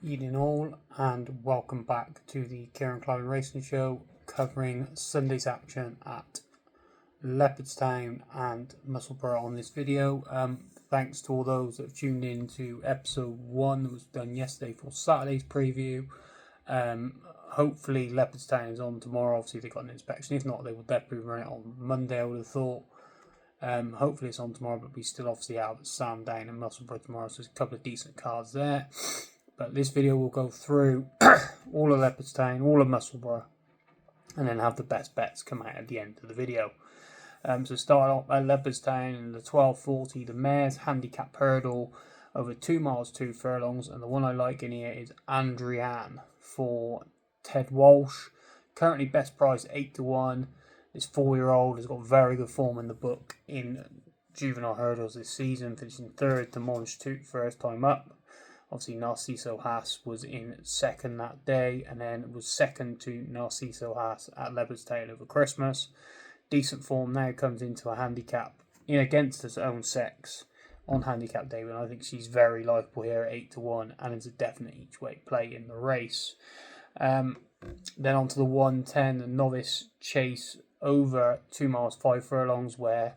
Evening all, and welcome back to the Kieran Clyde Racing Show, covering Sunday's action at Leopardstown and Musselburgh on this video. Thanks to all those that have tuned in to episode 1 that was done yesterday for Saturday's preview. Hopefully Leopardstown is on tomorrow. Obviously they got an inspection. If not, they will definitely run it on Monday, I would have thought. Hopefully it's on tomorrow, but we still obviously out at Sandown and Musselburgh tomorrow, so there's a couple of decent cards there. But this video will go through all of Leopardstown, all of Musselburgh, and then have the best bets come out at the end of the video. So start off at Leopardstown in the 12:40, the mare's handicap hurdle over 2 miles 2 furlongs, and the one I like in here is Andrian for Ted Walsh. Currently best price 8-1. This 4-year-old has got very good form in the book in juvenile hurdles this season, finishing third to Monstute first time up. Obviously, Narciso Haas was in second that day, and then was second to Narciso Haas at Leopardstown over Christmas. Decent form now, comes into a handicap in against his own sex on handicap day, and I think she's very likeable here at 8-1, and is a definite each way play in the race. Then on to the 110, the novice chase over 2 miles 5 furlongs, where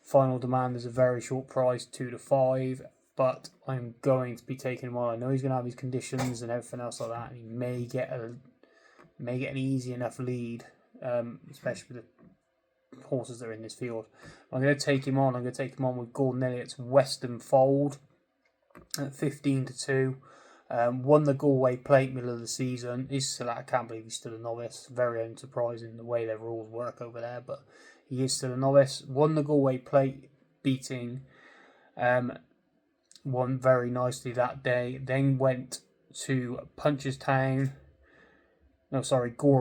final demand is a very short price, 2-5. But I'm going to be taking him on. I know he's going to have his conditions and everything else like that, and he may get an easy enough lead, especially with the horses that are in this field. I'm going to take him on. I'm going to take him on with Gordon Elliott's Western Fold at 15-2. Won the Galway Plate middle of the season. I can't believe he's still a novice. Very unsurprising the way their rules work over there, but he is still a novice. Won the Galway Plate, beating won very nicely that day. Then went to Gorham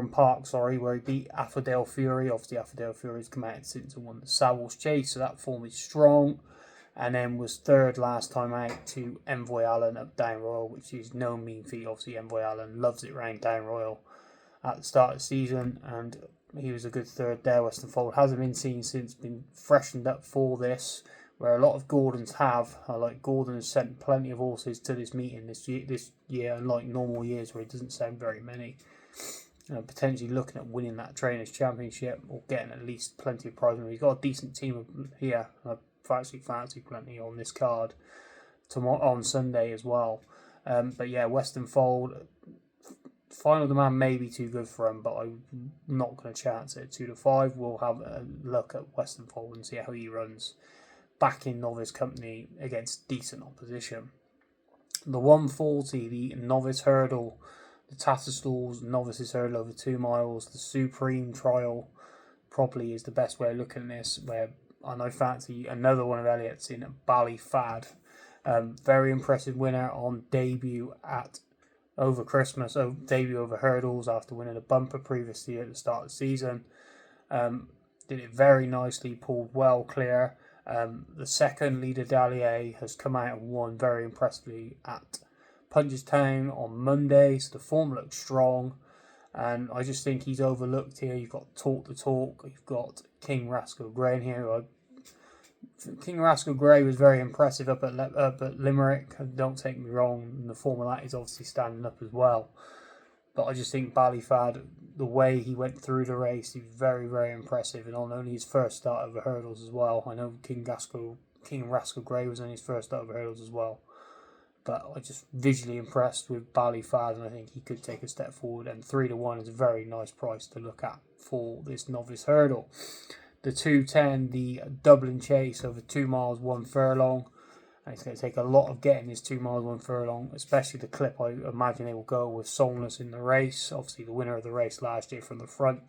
Park, where he beat Affordale Fury. Obviously, Affordale Fury's come out since and won the Savills Chase, so that form is strong. And then was third last time out to Envoy Allen at Down Royal, which is no mean feat. Obviously, Envoy Allen loves it round Down Royal at the start of the season, and he was a good third there. Western Fold hasn't been seen since, been freshened up for this, where a lot of Gordons have. Gordon has sent plenty of horses to this meeting this year, unlike normal years where he doesn't send very many. Potentially looking at winning that Trainers' Championship or getting at least plenty of prize money. He's got a decent team here. I actually fancy plenty on this card tomorrow on Sunday as well. But yeah, Western Fold. Final demand may be too good for him, but I'm not going to chance it. 2-5. We'll have a look at Western Fold and see how he runs back in novice company against decent opposition. The 140, the novice hurdle, the Tatterstall's novices hurdle over 2 miles, the Supreme Trial probably is the best way of looking at this, and I fancy another one of Elliott's in Ballyfad. Very impressive winner on debut over Christmas, debut over hurdles after winning a bumper previously at the start of the season. Did it very nicely, pulled well clear. The second, Leader Dallier, has come out and won very impressively at Punchestown on Monday, so the form looks strong, and I just think he's overlooked here. You've got Talk the Talk, you've got King Rascal Grey in here. King Rascal Grey was very impressive up at Limerick, don't take me wrong, and the form of that is obviously standing up as well. But I just think Ballyfad, the way he went through the race, he was very, very impressive, and on only his first start over hurdles as well. I know King Rascal Grey was on his first start over hurdles as well. But I just visually impressed with Ballyfad, and I think he could take a step forward. And 3-1 is a very nice price to look at for this novice hurdle. The 210, the Dublin Chase over 2 miles 1 furlong. And it's going to take a lot of getting this 2 miles 1 furlong, especially the clip. I imagine they will go with Solness in the race. Obviously, the winner of the race last year from the front.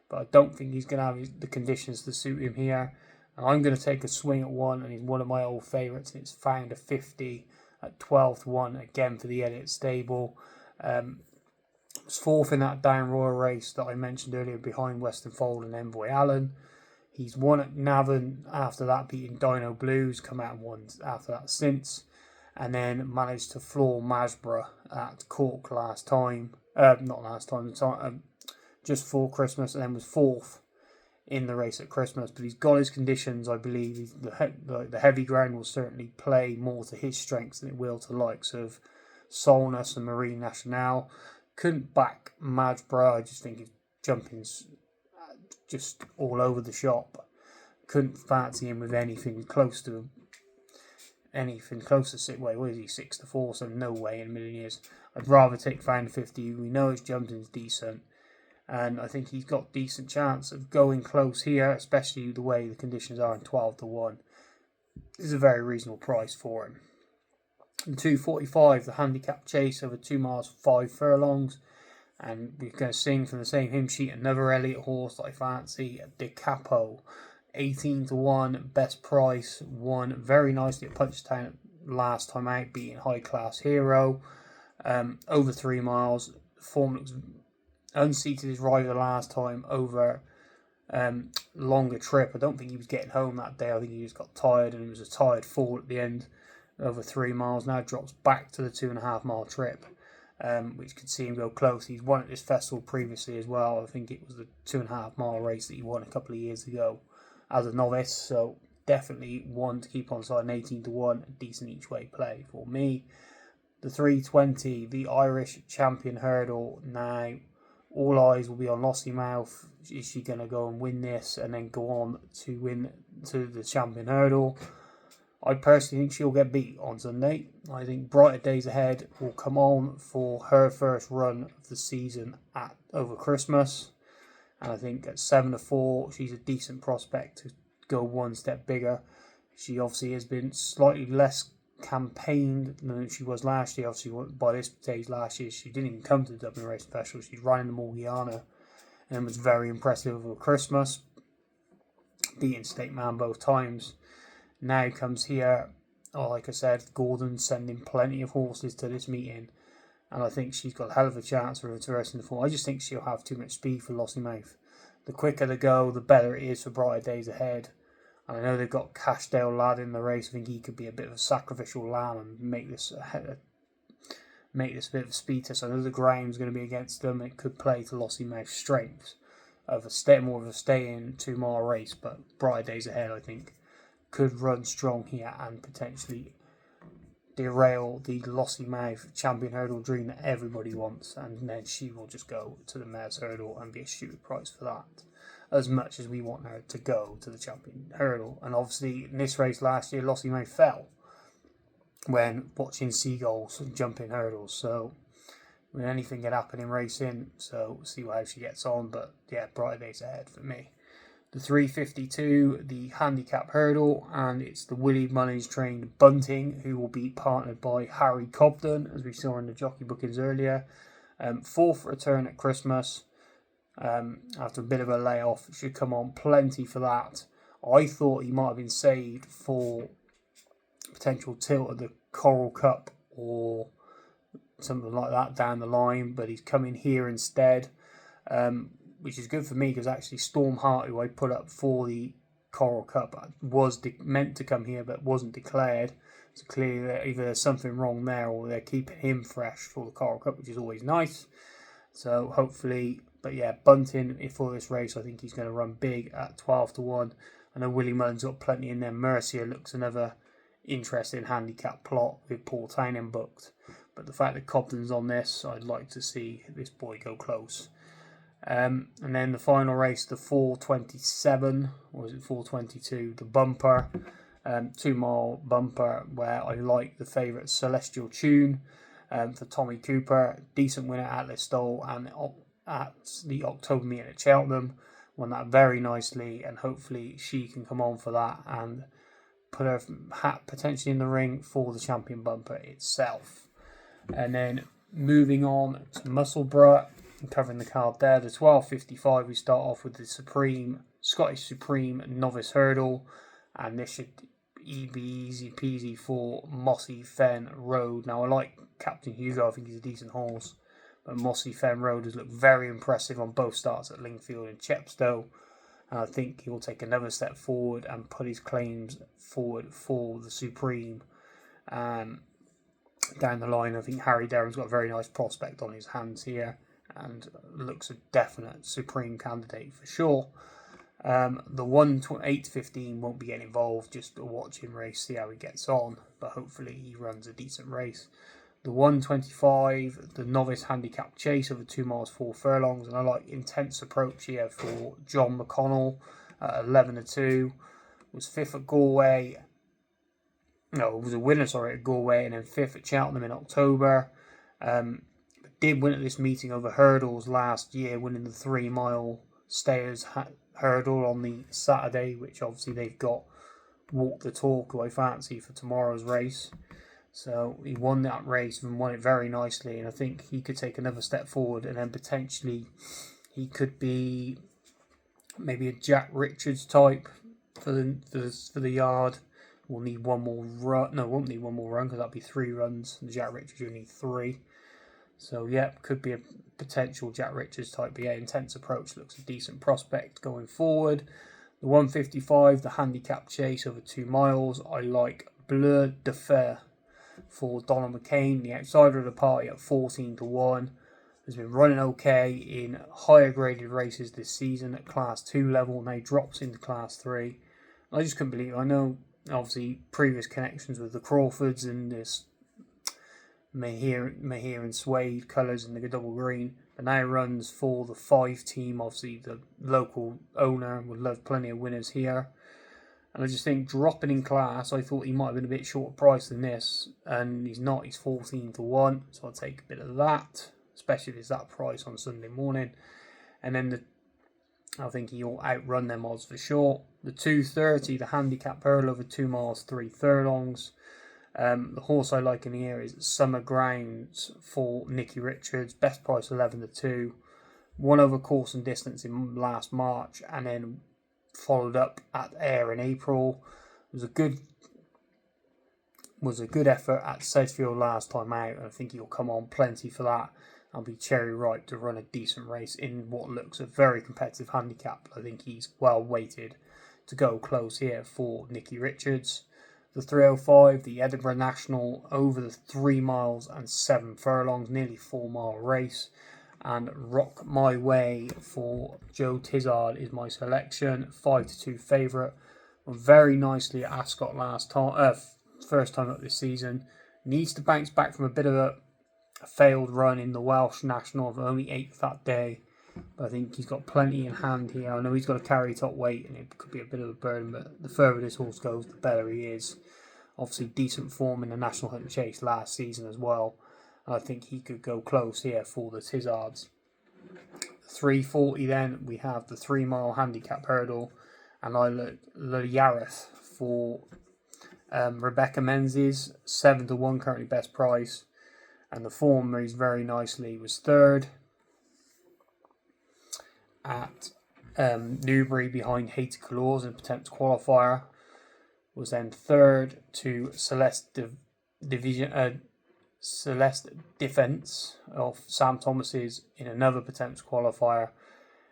But I don't think he's going to have the conditions to suit him here. And I'm going to take a swing at one, and he's one of my old favourites. And it's found a 50 at 12-1 again for the Elliott stable. Was fourth in that Down Royal race that I mentioned earlier behind Western Fold and Envoy Allen. He's won at Navan after that, beating Dino Blues, come out and won after that since, and then managed to floor Masborough at Cork just before Christmas, and then was fourth in the race at Christmas. But he's got his conditions, I believe. The heavy ground will certainly play more to his strengths than it will to likes of Solness and Marine Nationale. Couldn't back Madgeborough. I just think his jumping's just all over the shop. Couldn't fancy him with anything close to 6-4, so no way in a million years. I'd rather take Fan 50. We know his jumping's decent, and I think he's got decent chance of going close here, especially the way the conditions are in 12-1. This is a very reasonable price for him. The 245, the handicap chase over 2 miles 5 furlongs, and we're going to sing from the same hymn sheet another Elliott horse that I fancy, De Capo. 18-1, best price, won very nicely at Punchestown last time out, beating High Class Hero. Over 3 miles, form looks unseated his rider last time over longer trip. I don't think he was getting home that day. I think he just got tired, and it was a tired fall at the end. Over 3 miles now, drops back to the 2.5 mile trip, which could see him go close. He's won at this festival previously as well. I think it was the 2.5 mile race that he won a couple of years ago as a novice, so definitely one to keep on side. 18-1, decent each way play for me. The 320, the Irish champion hurdle. Now, all eyes will be on Lossiemouth. Is she going to go and win this and then go on to win to the champion hurdle? I personally think she'll get beat on Sunday. I think Brighter Days Ahead will come on for her first run of the season over Christmas. And I think at 7-4, she's a decent prospect to go one step bigger. She obviously has been slightly less campaigned than she was last year. Obviously, by this stage last year, she didn't even come to the Dublin Racing Festival. She's running the Morgiana and was very impressive over Christmas, beating State Man both times. Now comes here, like I said, Gordon sending plenty of horses to this meeting, and I think she's got a hell of a chance of reversing the form. I just think she'll have too much speed for Lossiemouth. The quicker they go, the better it is for Brighter Days Ahead. And I know they've got Cashdale Lad in the race. I think he could be a bit of a sacrificial lamb and make this a bit of a speed test. I know the ground's going to be against them. It could play to Lossiemouth's strengths of more of a stay-in 2 mile race, but Brighter Days Ahead, I think, could run strong here and potentially derail the Lossiemouth champion hurdle dream that everybody wants, and then she will just go to the mare's hurdle and be a stupid price for that, as much as we want her to go to the champion hurdle. And obviously in this race last year, Lossiemouth fell when watching seagulls jumping hurdles, so anything can happen in racing, so we'll see how she gets on. But yeah, Brighter Days Ahead for me. The 352, the handicap hurdle, and it's the Willie Mullins trained Bunting, who will be partnered by Harry Cobden, as we saw in the jockey bookings earlier. Fourth return at Christmas, after a bit of a layoff. Should come on plenty for that. I thought he might have been saved for potential tilt at the Coral Cup or something like that down the line, but he's coming here instead. Which is good for me, because actually Storm Heart, who I put up for the Coral Cup, was meant to come here but wasn't declared. So clearly either there's something wrong there, or they're keeping him fresh for the Coral Cup, which is always nice. So hopefully, but yeah, Bunting for this race, I think he's going to run big at 12-1. I know Willie Mullins got plenty in there. Mercia looks another interesting handicap plot with Paul Townend booked. But the fact that Cobden's on this, I'd like to see this boy go close. And then the final race, the 427, or is it 422, the bumper, 2 mile bumper, where I like the favourite Celestial Tune for Tommy Cooper. Decent winner at Listowel and at the October meeting at Cheltenham. Won that very nicely, and hopefully she can come on for that and put her hat potentially in the ring for the champion bumper itself. And then moving on to Musselburgh, covering the card there, the 1255, we start off with the Scottish Supreme Novice Hurdle, and this should be easy peasy for Mossy Fen Road. Now I like Captain Hugo, I think he's a decent horse, but Mossy Fen Road has looked very impressive on both starts at Lingfield and Chepstow, and I think he will take another step forward and put his claims forward for the Supreme. Down the line, I think Harry Derham's got a very nice prospect on his hands here, and looks a definite Supreme candidate for sure. The 1-8-15 won't be getting involved, just a watching race, see how he gets on, but hopefully he runs a decent race. The 125, the novice handicap chase over 2 miles 4 furlongs, and I like Intense Approach here for John McConnell at 11-2. Was 5th at Galway. No, it was a winner, sorry, at Galway, and then 5th at Cheltenham in October. Did win at this meeting over hurdles last year, winning the 3 mile stayers hurdle on the Saturday, which obviously they've got Walk the Talk, who I fancy for tomorrow's race. So he won that race and won it very nicely, and I think he could take another step forward, and then potentially he could be maybe a Jack Richards type for the yard. We'll need one more run. No, won't need one more run because that'll be 3 runs. The Jack Richards will need 3. So yeah, could be a potential Jack Richards type. But yeah, Intense Approach looks a decent prospect going forward. The 155, the handicap chase over 2 miles. I like Bleu de Fer for Donald McCain, the outsider of the party at 14-1. Has been running okay in higher graded races this season at Class 2 level. Now drops into Class 3. I just couldn't believe it. I know obviously previous connections with the Crawfords and this Mahir and Suede colours and the double green, but now runs for the 5 team, obviously the local owner, would love plenty of winners here. And I just think dropping in class, I thought he might have been a bit short price than this, and he's not. He's 14-1, so I'll take a bit of that, especially if it's that price on Sunday morning. And then I think he'll outrun them odds for sure. The 230, the handicap hurdle over 2 miles 3 furlongs. The horse I like in here is Summer Grounds for Nicky Richards, best price 11-2. Won over course and distance in last March, and then followed up at Ayr in April. Was a good effort at Sedgefield last time out, and I think he'll come on plenty for that. I'll be cherry ripe to run a decent race in what looks a very competitive handicap. I think he's well weighted to go close here for Nicky Richards. The 305, the Edinburgh National over the 3 miles and 7 furlongs, nearly 4 mile race. And Rock My Way for Joe Tizard is my selection. 5-2 favourite. Very nicely at Ascot last time, first time up this season. Needs to bounce back from a bit of a failed run in the Welsh National of only 8th that day. But I think he's got plenty in hand here. I know he's got to carry top weight and it could be a bit of a burden, but the further this horse goes, the better he is. Obviously decent form in the National Hunt Chase last season as well. I think he could go close here for the Tizards. 340 then, we have the 3 mile handicap hurdle, and I look Le Yarith for Rebecca Menzies, 7-1 currently best price, and the form moves very nicely. Was 3rd at Newbury behind Hated Colours in potential qualifier. Was then 3rd to Celeste Defence of Sam Thomas's in another potential qualifier,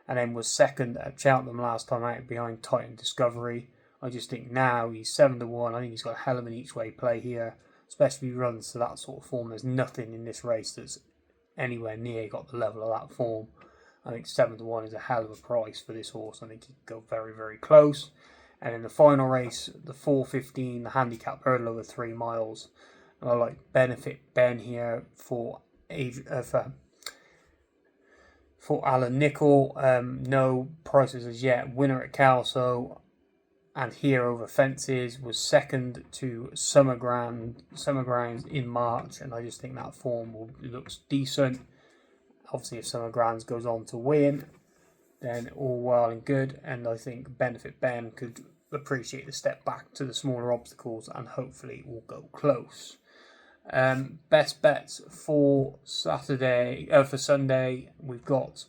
and then was 2nd at Cheltenham last time out behind Titan Discovery. I just think now he's 7-1. I think he's got a hell of an each way play here, especially if he runs to that sort of form. There's nothing in this race that's anywhere near got the level of that form. I think 7-1 is a hell of a price for this horse. I think he could go very, very close. And in the final race, the 4:15, the handicap hurdle over 3 miles. And I like Benefit Ben here for Alan Nicol. No prices as yet. Winner at Calso and here over fences. Was 2nd to Summer Grounds in March, and I just think that form looks decent. Obviously, if Summer Grounds goes on to win, then all well and good, and I think Benefit Ben could appreciate the step back to the smaller obstacles and hopefully will go close. Best bets for Sunday, we've got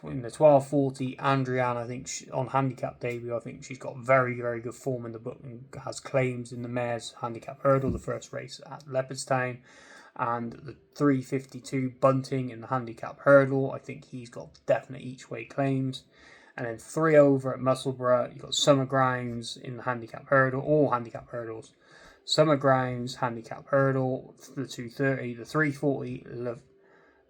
in the 12:40 Andrian. I think on handicap debut, I think she's got very, very good form in the book and has claims in the mare's handicap hurdle, the first race at Leopardstown. And the 3:52 Bunting in the handicap hurdle, I think he's got definite each way claims. And then 3 over at Musselburgh, you've got Summer Grounds in the handicap hurdle, all handicap hurdles. Summer Grounds handicap hurdle, the 2:30, the 3:40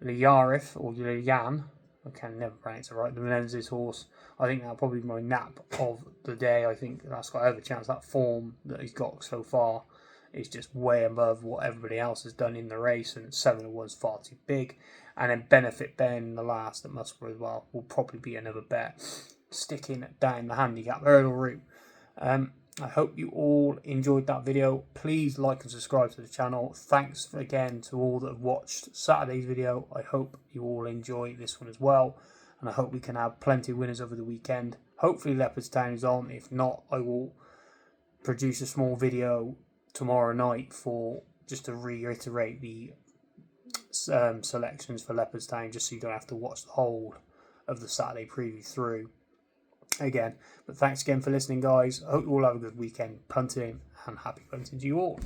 Liarif or Lian, I can never pronounce it right, the Menzies horse. I think that'll probably be my nap of the day. I think that's got every chance. That form that he's got so far is just way above what everybody else has done in the race, and 7-1's far too big. And then Benefit Ben, the last at Musselburgh as well, will probably be another bet, sticking down the handicap hurdle route. I hope you all enjoyed that video. Please like and subscribe to the channel. Thanks again to all that have watched Saturday's video. I hope you all enjoy this one as well, and I hope we can have plenty of winners over the weekend. Hopefully Leopardstown is on. If not, I will produce a small video tomorrow night for just to reiterate the selections for Leopardstown, just so you don't have to watch the whole of the Saturday preview through again. But thanks again for listening, guys. I hope you all have a good weekend punting, and happy punting to you all.